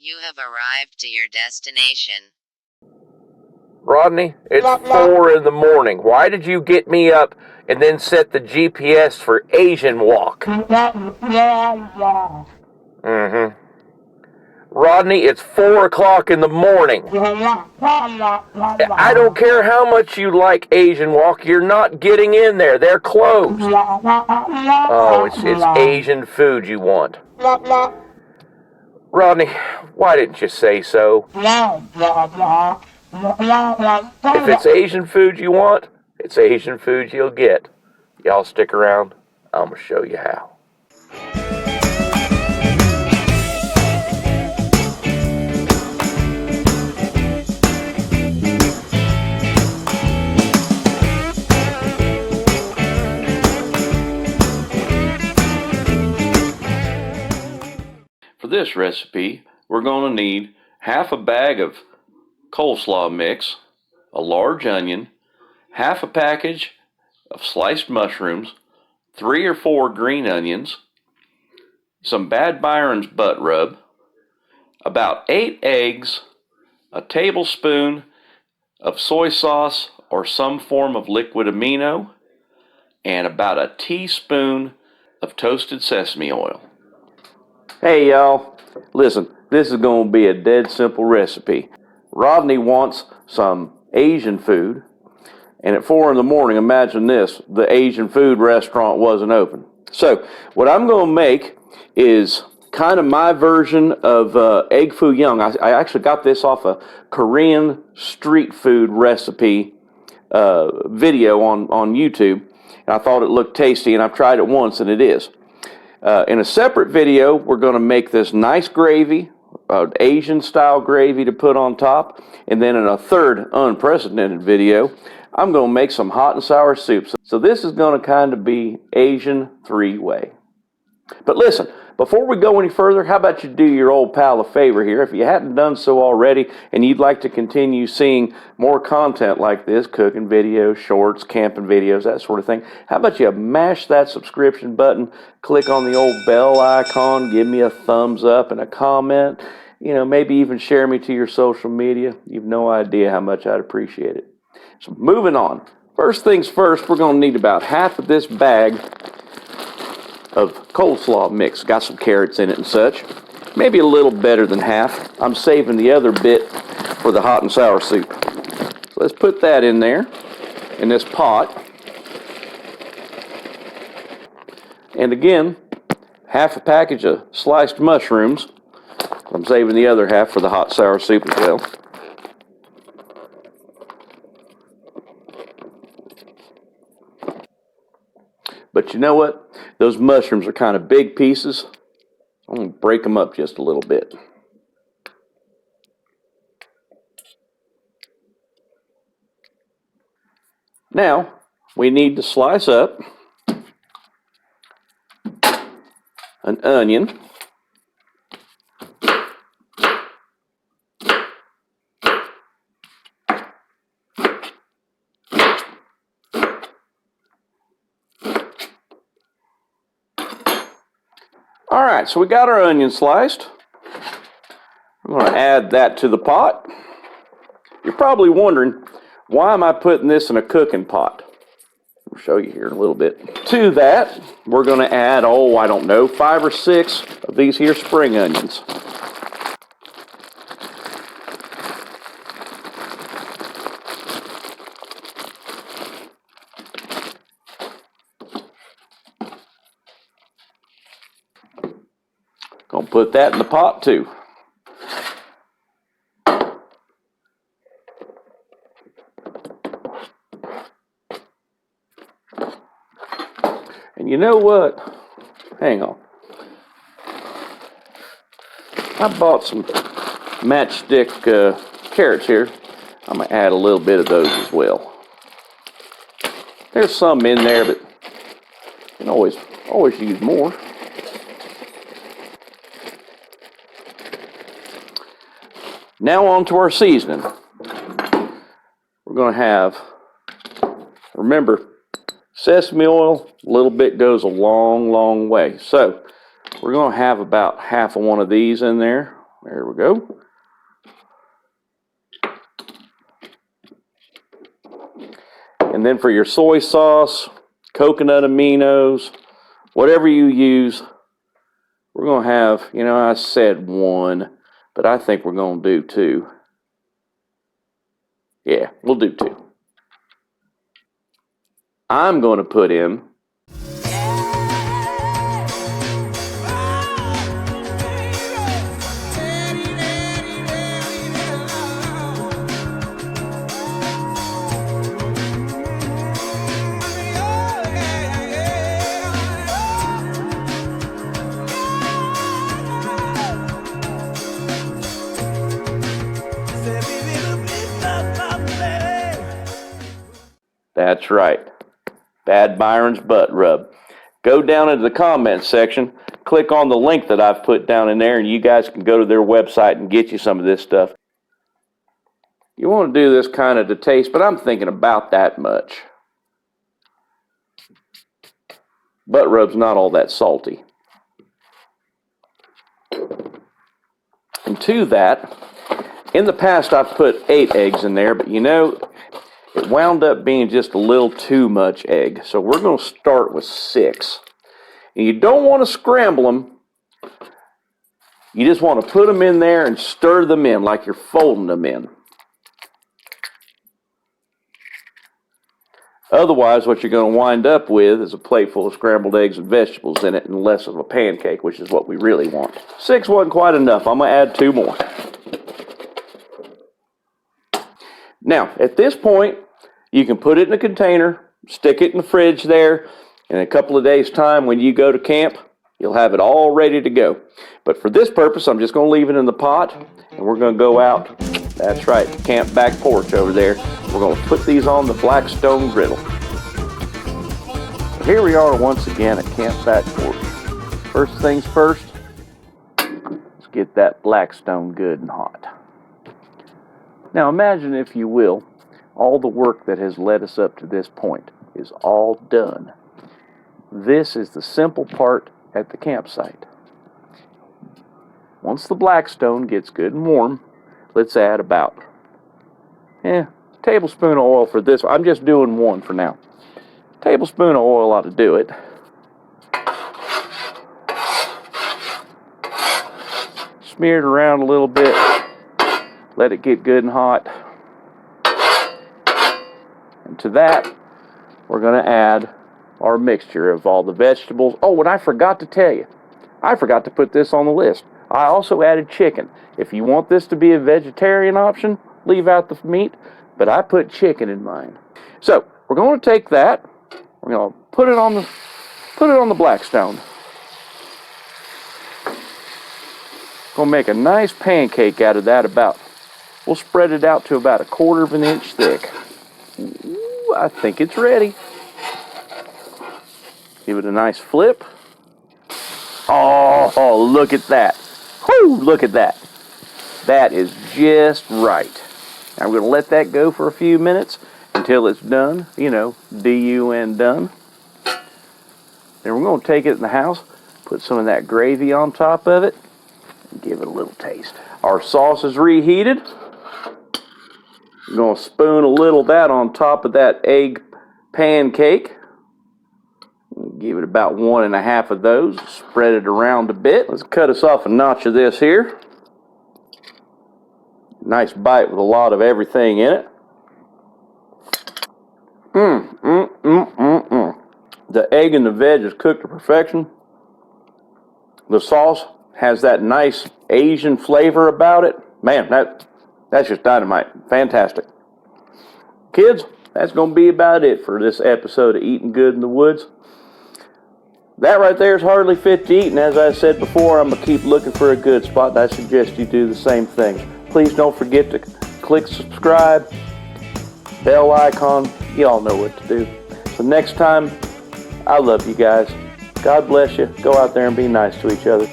You have arrived to your destination. Rodney, it's 4 in the morning. Why did you get me up and then set the GPS for Asian Walk? Rodney, it's 4 o'clock in the morning. I don't care how much you like Asian Walk, you're not getting in there. They're closed. Oh, it's Asian food you want. Rodney, why didn't you say so? If it's Asian food you want, it's Asian food you'll get. Y'all stick around. I'm going to show you how. For this recipe, we're going to need half a bag of coleslaw mix, a large onion, half a package of sliced mushrooms, 3 or 4 green onions, some Bad Byron's butt rub, about 8 eggs, a tablespoon of soy sauce or some form of liquid amino, and about a teaspoon of toasted sesame oil. Hey y'all, listen, this is going to be a dead simple recipe. Rodney wants some Asian food, and at 4 in the morning, imagine this, the Asian food restaurant wasn't open. So what I'm going to make is kind of my version of egg foo young. I actually got this off a Korean street food recipe video on YouTube, and I thought it looked tasty, and I've tried it once, and it is. In a separate video, we're going to make this nice gravy, Asian style gravy to put on top, and then in a third unprecedented video, I'm going to make some hot and sour soup. So this is going to kind of be Asian 3-way. But listen, before we go any further, how about you do your old pal a favor here? If you hadn't done so already and you'd like to continue seeing more content like this, cooking videos, shorts, camping videos, that sort of thing, how about you mash that subscription button, click on the old bell icon, give me a thumbs up and a comment, maybe even share me to your social media. You've no idea how much I'd appreciate it. So moving on. First things first, we're going to need about half of this bag of coleslaw mix. Got some carrots in it and such. Maybe a little better than half. I'm saving the other bit for the hot and sour soup. So let's put that in there, in this pot. And again, half a package of sliced mushrooms. I'm saving the other half for the hot sour soup as well. But you know what? Those mushrooms are kind of big pieces. I'm going to break them up just a little bit. Now, we need to slice up an onion. All right, so we got our onion sliced. I'm going to add that to the pot. You're probably wondering, why am I putting this in a cooking pot? I'll show you here in a little bit. To that, we're going to add, 5 or 6 of these here spring onions. Gonna put that in the pot too. And you know what? Hang on. I bought some matchstick carrots here. I'm gonna add a little bit of those as well. There's some in there, but you can always use more. Now on to our seasoning. We're going to have, remember, sesame oil, a little bit goes a long, long way. So we're going to have about half of one of these in there, There we go. And then for your soy sauce, coconut aminos, whatever you use, we're going to have, I said 1, but I think we're going to do 2. Yeah, we'll do 2. I'm going to put in That's right. Bad Byron's butt rub. Go down into the comments section, click on the link that I've put down in there, and you guys can go to their website and get you some of this stuff. You want to do this kind of to taste, but I'm thinking about that much. Butt rub's not all that salty. And to that, in the past I've put 8 eggs in there, but it wound up being just a little too much egg. So we're going to start with 6. And you don't want to scramble them. You just want to put them in there and stir them in like you're folding them in. Otherwise, what you're going to wind up with is a plate full of scrambled eggs and vegetables in it and less of a pancake, which is what we really want. 6 wasn't quite enough. I'm going to add 2 more. Now, at this point, you can put it in a container, stick it in the fridge there. In a couple of days' time, when you go to camp, you'll have it all ready to go. But for this purpose, I'm just going to leave it in the pot, and we're going to go out. That's right, the camp back porch over there. We're going to put these on the Blackstone griddle. So here we are once again at camp back porch. First things first, let's get that Blackstone good and hot. Now imagine, if you will, all the work that has led us up to this point is all done. This is the simple part at the campsite. Once the Blackstone gets good and warm, let's add about a tablespoon of oil for this. I'm just doing 1 for now. Tablespoon of oil ought to do it. Smear it around a little bit. Let it get good and hot. And to that, we're going to add our mixture of all the vegetables. Oh, and I forgot to tell you. I forgot to put this on the list. I also added chicken. If you want this to be a vegetarian option, leave out the meat, but I put chicken in mine. So, we're going to take that. We're going to put it on the Blackstone. Going to make a nice pancake out of that we'll spread it out to about 1/4 of an inch thick. Ooh, I think it's ready. Give it a nice flip. Oh, look at that. Whoo, look at that. That is just right. Now we're going to let that go for a few minutes until it's done. D-U-N done. Then we're going to take it in the house, put some of that gravy on top of it, and give it a little taste. Our sauce is reheated. We're going to spoon a little of that on top of that egg pancake. Give it about 1.5 of those. Spread it around a bit. Let's cut us off a notch of this here. Nice bite with a lot of everything in it. The egg and the veg is cooked to perfection. The sauce has that nice Asian flavor about it. Man, that's just dynamite. Fantastic. Kids, that's going to be about it for this episode of Eating Good in the Woods. That right there is hardly fit to eat, and as I said before, I'm going to keep looking for a good spot, and I suggest you do the same thing. Please don't forget to click subscribe, bell icon, you all know what to do. So next time, I love you guys. God bless you. Go out there and be nice to each other.